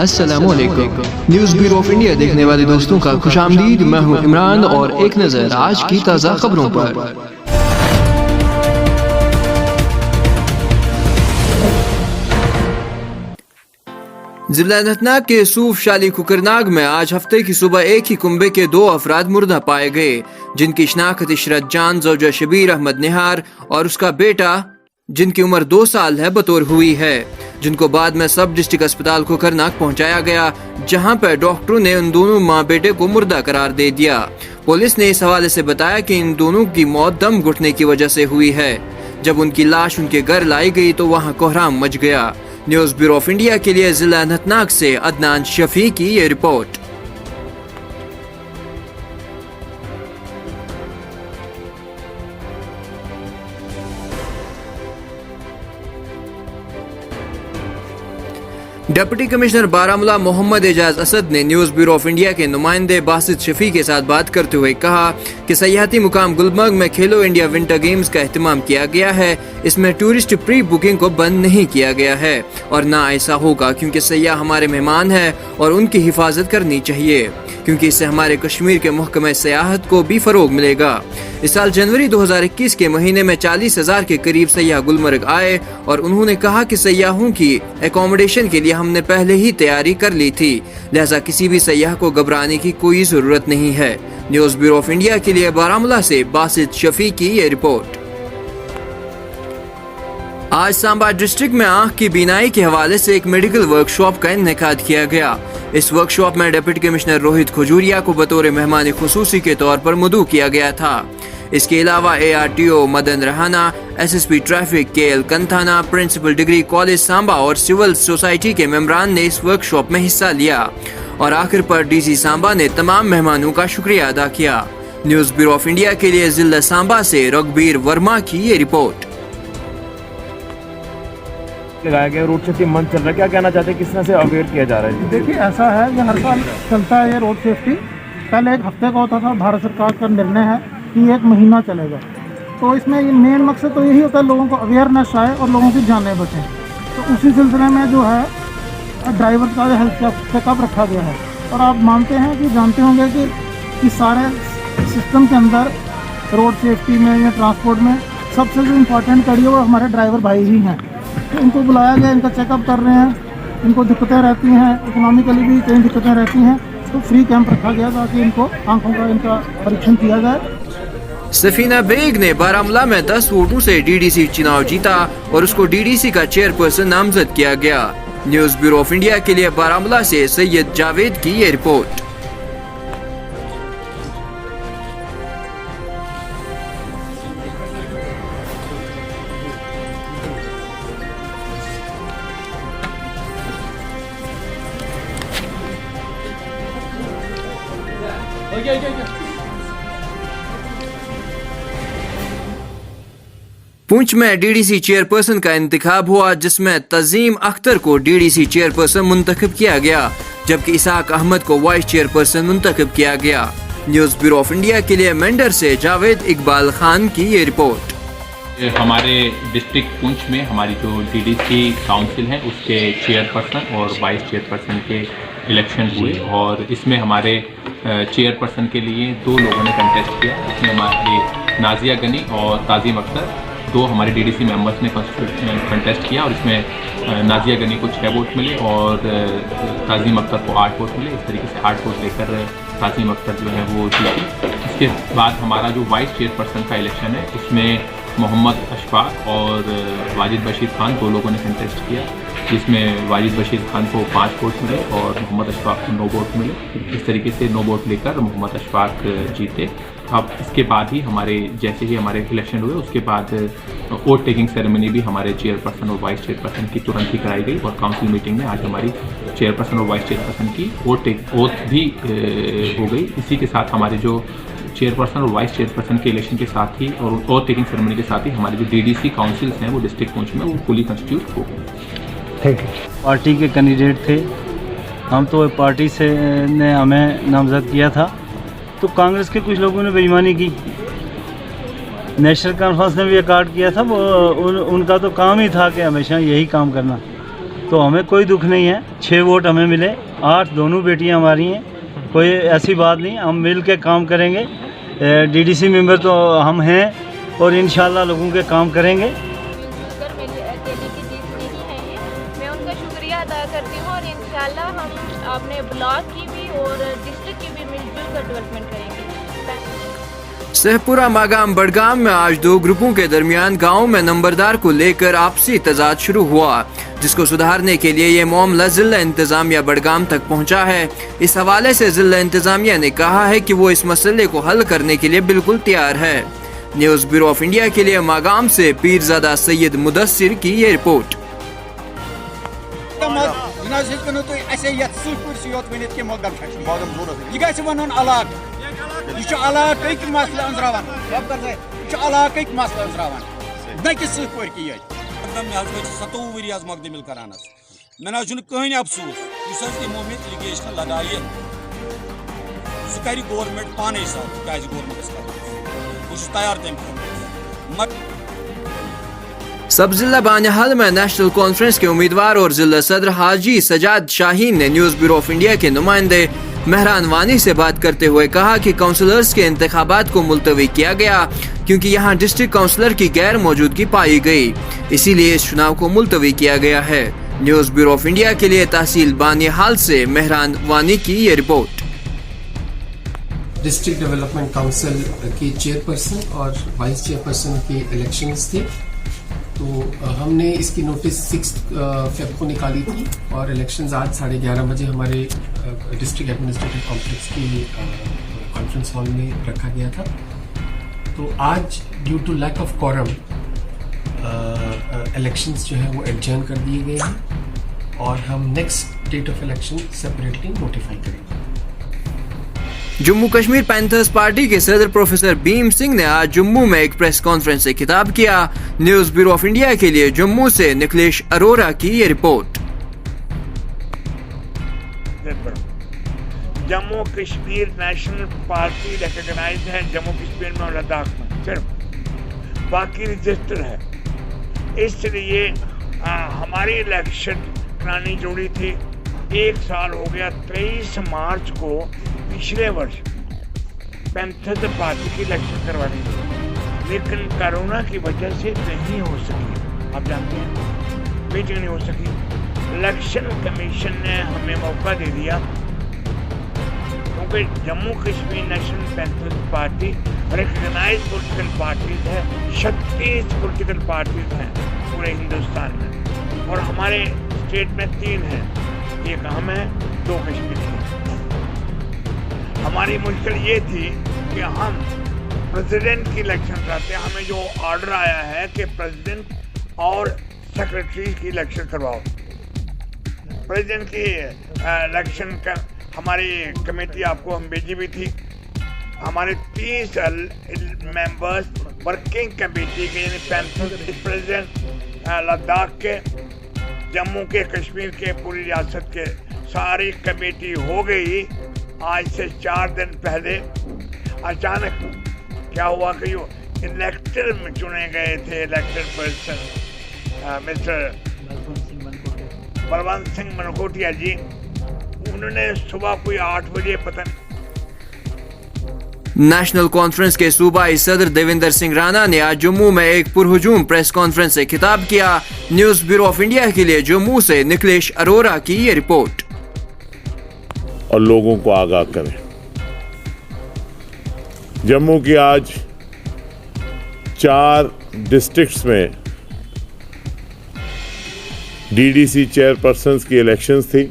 अस्सलामुअलैकुम। News bureau of India देखने वाले दोस्तों का खुशामदीद। मैं हूं इमरान और एक नज़र आज की ताज़ा खबरों पर। जिला अनंतनाग के सूफ शाली कुकरनाग में आज हफ्ते की सुबह एक ही कुंबे के 2 अफराद मुर्दा पाए गए, जिनकी शनाख्त इशरत जान ज़ौजा शबीर अहमद निहार और उसका बेटा जिनकी उम्र 2 साल है बतौर हुई है, जिनको बाद में सब डिस्ट्रिक्ट अस्पताल कुकरनाग पहुंचाया गया, जहां पर डॉक्टरों ने उन दोनों माँ बेटे को मुर्दा करार दे दिया। पुलिस ने इस हवाले से बताया कि इन दोनों की मौत दम घुटने की वजह से हुई है। जब उनकी लाश उनके घर लाई गई तो वहाँ कोहराम मच गया। न्यूज़ ब्यूरो ऑफ इंडिया के लिए जिला अनंतनाग से अदनान शफी की ये रिपोर्ट। डिप्टी कमिश्नर बारामूला मोहम्मद एजाज असद ने न्यूज़ ब्यूरो ऑफ इंडिया के नुमाइंदे बासित शफी के साथ बात करते हुए कहा कि सयाहती मुकाम गुलमर्ग में खेलो इंडिया विंटर गेम्स का एहतमाम किया गया है। इसमें टूरिस्ट प्री बुकिंग को बंद नहीं किया गया है और ना ऐसा होगा, क्योंकि सयाह हमारे मेहमान हैं और उनकी हिफाजत करनी चाहिए, क्योंकि इससे हमारे कश्मीर के महकमे सियाहत को भी फरोग मिलेगा। इस साल जनवरी 2021 के महीने में 40,000 के करीब सयाह गुलमर्ग आए और उन्होंने कहा कि सयाहों की एकोमोडेशन के लिए हमने पहले ही तैयारी कर ली थी, लिहाजा किसी भी सयाह को घबराने की कोई जरूरत नहीं है। न्यूज़ ब्यूरो ऑफ इंडिया के लिए बारामूला से बासित शफी की ये रिपोर्ट। आज सांबा डिस्ट्रिक्ट में आँख की बीनाई के हवाले से एक मेडिकल वर्कशॉप का इनेकाद किया गया। इस वर्कशॉप में डिप्टी कमिश्नर रोहित खजूरिया को बतौर मेहमान खुसूसी के तौर पर मदऊ किया गया था। इसके अलावा ARTO Madan Rahana, SSP traffic KL Kanthana, principal degree college Samba और सिविल सोसाइटी के मेंबरान ने इस वर्कशॉप में हिस्सा लिया और आखिर पर DC सांबा ने तमाम मेहमानों का शुक्रिया अदा किया। न्यूज़ ब्यूरो ऑफ इंडिया के लिए जिला सांबा से रघुबीर वर्मा की ये रिपोर्ट। लगाया गया रोड सेफ्टी मंथ चल रहा है, क्या कहना चाहते हैं, किस तरह से अवेयर किया जा रहा है? देखिए, ऐसा है कि हर साल चलता है ये रोड सेफ्टी। पहले एक हफ्ते का होता था, भारत सरकार का निर्णय है कि 1 महीना चलेगा। तो इसमें मेन मकसद तो यही होता है लोगों को अवेयरनेस आए और लोगों की जानें बचें। तो उसी सिलसिले में जो है ड्राइवर का हेल्थ चेकअप रखा गया है। और आप मानते हैं कि जानते होंगे कि सारे सिस्टम के अंदर रोड सेफ्टी में या ट्रांसपोर्ट में सबसे जो इम्पोर्टेंट कड़ी है वो हमारे ड्राइवर भाई ही हैं। तो इनको बुलाया गया, इनका चेकअप कर रहे हैं। इनको दिक्कतें रहती हैं, इकोनॉमिकली भी कई दिक्कतें रहती हैं, तो फ्री कैंप रखा गया ताकि इनको आंखों का इनका परीक्षण किया जाए। सफीना बेग ने बारामूला में 10 वोटों से DDC चुनाव जीता और उसको DDC का चेयरपर्सन नामजद किया गया। न्यूज़ ब्यूरो ऑफ इंडिया के लिए बारामूला से सैयद जावेद की ये रिपोर्ट। पुंछ में DDC चेयरपर्सन का इंतखाब हुआ, जिसमें तजीम अख्तर को DDC चेयरपर्सन मुंतखब किया गया, जबकि इसाक अहमद को वाइस चेयरपर्सन मुंतखब किया गया। न्यूज़ ब्यूरो ऑफ इंडिया के लिए मेंढर से जावेद इकबाल खान की ये रिपोर्ट। हमारे डिस्ट्रिक्ट पुंछ में हमारी जो DDC काउंसिल है उसके चेयरपर्सन और वाइस चेयरपर्सन के इलेक्शन हुए और इसमें हमारे चेयरपर्सन के लिए 2 लोगों ने कंटेस्ट किया। इसमें हमारे नाजिया गनी और ताज़ीम अख्तर 2 हमारे DDC मेंबर्स ने कंटेस्ट किया और इसमें नाजिया गनी को 6 वोट मिले और ताज़ीम अख्तर को 8 वोट मिले। इस तरीके से 8 वोट लेकर ताज़ीम अख्तर जो है वो जीती। इसके बाद हमारा जो वाइस चेयरपर्सन का इलेक्शन है उसमें मोहम्मद अशफाक और वाजिद बशीर खान 2 लोगों ने कंटेस्ट किया, जिसमें वाजिद बशीर खान को 5 वोट मिले और मोहम्मद अशफाक को 9 वोट मिले। इस तरीके से 9 वोट लेकर मोहम्मद अशफाक जीते। अब इसके बाद ही जैसे ही हमारे इलेक्शन हुए उसके बाद वोट टेकिंग सेरेमनी भी हमारे चेयरपर्सन और वाइस चेयरपर्सन की तुरंत ही कराई गई और काउंसिल मीटिंग में आज हमारी चेयरपर्सन और वाइस चेयरपर्सन की वोट भी हो गई। इसी के साथ हमारे जो चेयरपर्सन और वाइस चेयरपर्सन के इलेक्शन के साथ ही और वोट टेकिंग सेरेमनी के साथ ही हमारे जो DDC काउंसिल्स हैं वो डिस्ट्रिक्ट पुंछ में वो फुली कंस्टिट्यूट हो गए। पार्टी के कैंडिडेट थे हम, तो पार्टी से ने हमें नामजद किया था, तो कांग्रेस के कुछ लोगों ने बेईमानी की। नेशनल कॉन्फ्रेंस ने भी रिकॉर्ड किया था, वो उनका तो काम ही था कि हमेशा यही काम करना। तो हमें कोई दुख नहीं है। 6 वोट हमें मिले, 8 दोनों बेटियां हमारी हैं, कोई ऐसी बात नहीं। हम मिल के काम करेंगे। डीडीसी मेंबर तो हम हैं और इंशाल्लाह लोगों के काम करेंगे। अगर मेरी अकेले की जीत नहीं है ये, मैं उनका शुक्रिया अदा करती हूँ और इंशाल्लाह हम अपने ब्लॉक की भी और डिस्ट्रिक्ट की भी मिलजुल कर डेवलपमेंट करेंगे। सहपुरा मागाम बड़गाम में आज 2 ग्रुपों के दरमियान गांव में नंबरदार को लेकर आपसी तजाद शुरू हुआ, जिसको सुधारने के लिए ये मामला जिला इंतजामिया बड़गाम तक पहुंचा है। इस हवाले से जिला इंतजामिया ने कहा है कि वो इस मसले को हल करने के लिए बिल्कुल तैयार है। न्यूज़ ब्यूरो ऑफ इंडिया के लिए मागाम से पीरजादा सैयद मुदस्सिर की ये रिपोर्ट। मैं कहीं अफसोस यमो मे एलिगेशन लगाए सह कर गवर्नमेंट पाने साफ क्या गवर्नमेंट बस तैयार तम सब जिला बानिहाल में नेशनल कॉन्फ्रेंस के उम्मीदवार और जिला सदर हाजी सजाद शाहीन ने न्यूज़ ब्यूरो ऑफ इंडिया के नुमाइंदे मेहरान वानी से बात करते हुए कहा कि काउंसलर्स के इंतखाबात को मुलतवी किया गया क्योंकि यहाँ डिस्ट्रिक्ट काउंसलर की गैर मौजूदगी पाई गई, इसीलिए इस चुनाव को मुलतवी किया गया है। न्यूज़ ब्यूरो ऑफ इंडिया के लिए तहसील बानिहाल से मेहरान वानी की ये रिपोर्ट। डिस्ट्रिक्ट डेवलपमेंट काउंसिल की चेयरपर्सन और वाइस चेयरपर्सन की इलेक्शंस थी, तो हमने इसकी नोटिस 6 फेब को निकाली थी और इलेक्शंस आज 11:30 बजे हमारे डिस्ट्रिक्ट एडमिनिस्ट्रेटिव कॉम्प्लेक्स की कॉन्फ्रेंस हॉल में रखा गया था। तो आज due to lack of quorum elections जो है वो एडजर्न कर दिए गए हैं और हम next date of election separately notify करेंगे। जम्मू कश्मीर पैंथर्स पार्टी के सदर प्रोफेसर भीम सिंह ने आज जम्मू में एक प्रेस कॉन्फ्रेंस से खिताब किया। न्यूज़ ब्यूरो ऑफ इंडिया के लिए जम्मू से निखिलेश अरोरा की ये रिपोर्ट। Jammu Kashmir national party recognise है जम्मू कश्मीर में और लद्दाख में, सिर्फ बाकी रजिस्टर है। इसलिए हमारी इलेक्शन करानी जोड़ी थी। 1 साल हो गया, 23 मार्च को पिछले वर्ष पैंथर्स पार्टी की इलेक्शन करवानी थी, लेकिन कोरोना की वजह से नहीं हो सकी। आप जानते हैं मीटिंग नहीं हो सकी। इलेक्शन कमीशन ने हमें मौका दे दिया क्योंकि Jammu Kashmir national panthers party recognise political parties है। 36 पॉलिटिकल पार्टीज हैं पूरे हिंदुस्तान में और हमारे स्टेट में 3 हैं, एक हम है, 2 कश्मीर हैं। हमारी मुश्किल ये थी कि हम प्रेसिडेंट की इलेक्शन कराते हैं। हमें जो ऑर्डर आया है कि प्रेसिडेंट और सेक्रेटरी की इलेक्शन करवाओ। प्रेसिडेंट की इलेक्शन का हमारी कमेटी आपको हम भेजी भी थी। हमारे 30 मेंबर्स वर्किंग कमेटी के, यानी पैंथर्स प्रेसिडेंट लद्दाख के, जम्मू के, कश्मीर के, पूरी रियासत के सारी कमेटी हो गई। आज से 4 दिन पहले अचानक क्या हुआ कि इलेक्टेड में चुने गए थे elected person mister Balwant Singh Mankotia ji, उन्होंने सुबह कोई 8 बजे पता नेशनल कॉन्फ्रेंस के सूबाई सदर देवेंद्र सिंह राणा ने आज जम्मू में एक पुरहुजूम प्रेस कॉन्फ्रेंस से खिताब किया। न्यूज़ ब्यूरो ऑफ इंडिया के लिए जम्मू से निखिलेश अरोरा की ये रिपोर्ट। और लोगों को आगाह करें। जम्मू की आज 4 डिस्ट्रिक्ट्स में डीडीसी चेयरपर्सन्स की इलेक्शंस थी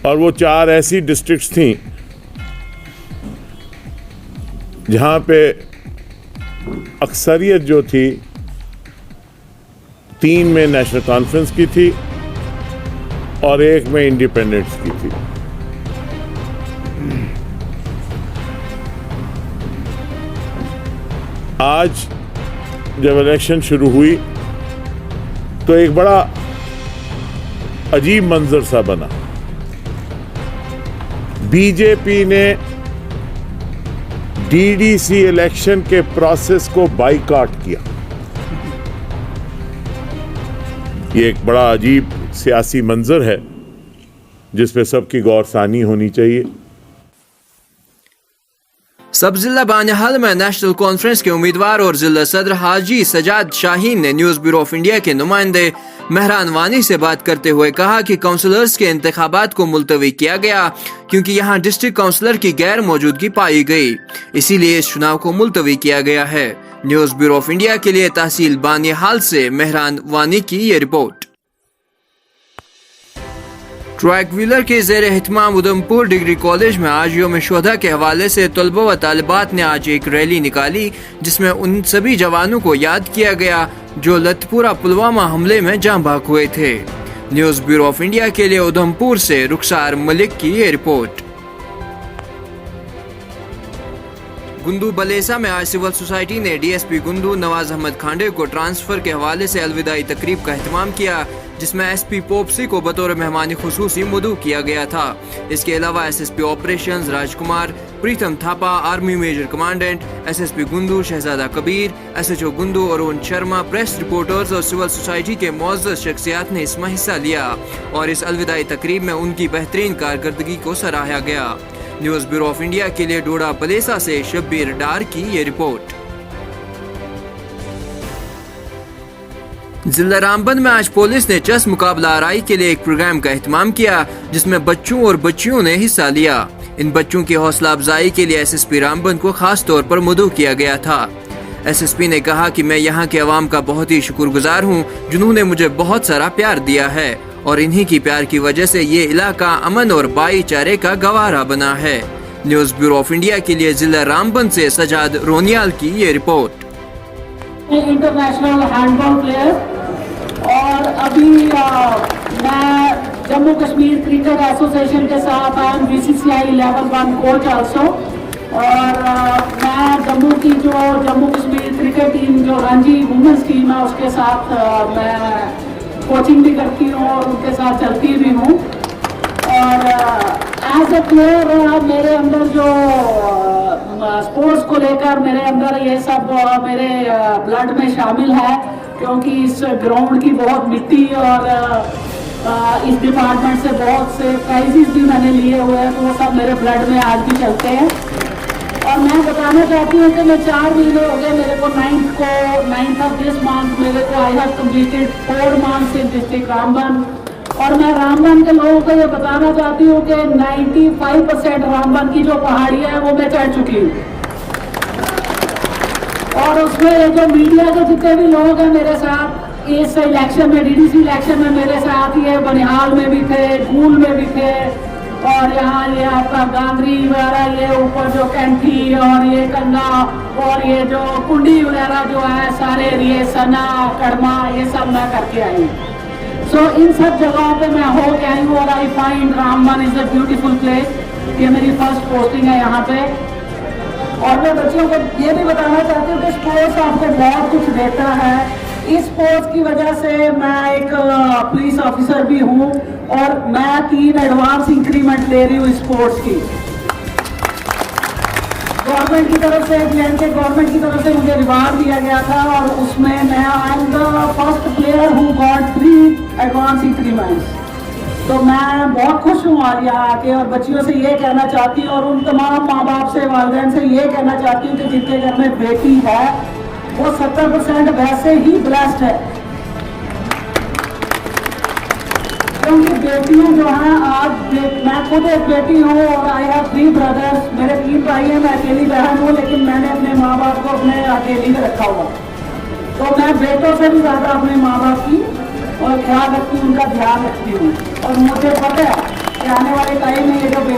और वो 4 ऐसी डिस्ट्रिक्ट्स थीं जहां पे अक्सरियत जो थी 3 में नेशनल कॉन्फ्रेंस की थी और 1 में इंडिपेंडेंट्स की थी। आज जब इलेक्शन शुरू हुई तो एक बड़ा अजीब मंजर सा बना। बीजेपी ने डीडीसी इलेक्शन के प्रोसेस को बाइकआउट किया। ये एक बड़ा अजीब सियासी मंजर है जिसपे सबकी गौरसानी होनी चाहिए। सब जिला बानिहाल में नेशनल कॉन्फ्रेंस के उम्मीदवार और जिला सदर हाजी सजाद शाहीन ने न्यूज ब्यूरो ऑफ इंडिया के नुमाइंदे मेहरान वानी से बात करते हुए कहा कि काउंसलर्स के इंतखाबात को मुलतवी किया गया क्योंकि यहां डिस्ट्रिक्ट काउंसलर की गैर मौजूदगी पाई गई, इसीलिए इस चुनाव को मुलतवी किया गया है। न्यूज ब्यूरो ऑफ इंडिया के लिए तहसील बानिहाल से मेहरान वानी की ये रिपोर्ट। ट्रैक व्हीलर के ज़ेर एहतमाम उधमपुर डिग्री कॉलेज में आज यौम शुहदा के हवाले से तलबा व तालिबात ने आज एक रैली निकाली जिसमें उन सभी जवानों को याद किया गया जो लतपुरा पुलवामा हमले में जाँ बाक हुए थे। न्यूज ब्यूरो ऑफ इंडिया के लिए उधमपुर से रुखसार मलिक की ये रिपोर्ट। गुंदू बलेसा में आज सिविल सोसाइटी ने डीएसपी गुंदू नवाज अहमद खांडे को ट्रांसफर के हवाले से अलविदाई तकरीब का एहतमाम किया जिसमें एसपी पोपसी को बतौर मेहमान खुसूसी मदऊ किया गया था। इसके अलावा SSP operations Rajkumar, Pritam Thapa, army major commandant, SSP Gundu Shahzada Kabir, SHO Gundu Arun Sharma, press reporters और सिविल सोसाइटी के मुअज़्ज़ज़ शख्सियात ने इसमें हिस्सा लिया और इस अलविदाई तकरीब में उनकी बेहतरीन कारकर्दगी को सराहा गया। न्यूज ब्यूरो ऑफ इंडिया के लिए डोडा बलेसा से शब्बीर डार की ये रिपोर्ट। जिला रामबन में आज पुलिस ने चेस मुकाबला आराई के लिए एक प्रोग्राम का एहतमाम किया जिसमें बच्चों और बच्चियों ने हिस्सा लिया। इन बच्चों की हौसला अफजाई के लिए एसएसपी रामबन को खास तौर पर मदऊ किया गया था। एसएसपी ने कहा कि मैं यहाँ के अवाम का बहुत ही शुक्रगुजार हूँ जिन्होंने मुझे बहुत सारा प्यार दिया है और इन्हीं की प्यार की वजह से ये इलाका अमन और भाईचारे का गवारा बना है। न्यूज ब्यूरो ऑफ इंडिया के लिए जिला रामबन से सजाद रोनियाल की ये रिपोर्ट। इंटरनेशनल हैंडबॉल प्लेयर और अभी मैं जम्मू कश्मीर क्रिकेट एसोसिएशन के साथ I am BCCI level 1 coach also और मैं जम्मू कश्मीर क्रिकेट टीम जो रणजी वुमेन्स टीम है उसके साथ मैं कोचिंग भी करती हूँ और उनके साथ चलती भी हूँ और एज ए प्लेयर मेरे अंदर जो स्पोर्ट्स को लेकर मेरे अंदर ये सब मेरे ब्लड में शामिल है क्योंकि इस ग्राउंड की बहुत मिट्टी और इस डिपार्टमेंट से बहुत से प्राइजेस भी मैंने लिए हुए हैं तो वो सब मेरे ब्लड में आज भी चलते हैं। और मैं बताना चाहती हूँ कि मैं 4 महीने हो गए मेरे को 9th ऑफ दिस मंथ मेरे को I have completed 4 months in district Ramban और मैं रामबन के लोगों को ये बताना चाहती हूँ कि 95% रामबन की जो पहाड़ियाँ हैं वो मैं चढ़ चुकी हूँ और उसमें ये जो मीडिया के जितने भी लोग हैं मेरे साथ इस इलेक्शन में डीडीसी इलेक्शन में मेरे साथ ये बनिहाल में भी थे, गूल में भी थे और यहाँ ये आपका गांगरी वगैरह ये ऊपर जो कैंठी और ये कंगा और ये जो कुंडी वगैरह जो है सारे ये सना कड़मा ये सब मैं करके आई हूँ। सो इन सब जगहों पे मैं हो के आई हूँ और I find Ramban is a beautiful place. ये मेरी फर्स्ट पोस्टिंग है यहाँ पे और मैं बच्चों को ये भी बताना चाहती हूँ कि स्पोर्ट्स आपको बहुत कुछ देता है। इस स्पोर्ट्स की वजह से मैं एक पुलिस ऑफिसर भी हूँ और मैं 3 एडवांस इंक्रीमेंट ले रही हूँ स्पोर्ट्स की। गवर्नमेंट की तरफ से BNK गवर्नमेंट की तरफ से मुझे रिवार्ड दिया गया था और उसमें मैं I am the first player who got 3 advance increments. तो मैं बहुत खुश हूँ आज यहाँ आके और बच्चियों से ये कहना चाहती हूँ और उन तमाम माँ बाप से वालिदैन से ये कहना चाहती हूँ कि जिनके घर में बेटी है वो 70% वैसे ही ब्लेस्ड है क्योंकि बेटियाँ जो हैं आज मैं खुद एक बेटी हूँ और आई हैव 3 ब्रदर्स। मेरे 3 भाई हैं, मैं अकेली बहन हूँ लेकिन मैंने अपने माँ बाप को अपने अकेली में रखा हुआ तो मैं बेटों से भी ज़्यादा अपने माँ बाप की और ख्याल रखती हूँ, उनका ध्यान रखती हूँ और मुझे पता है कि आने वाले टाइम में ये जो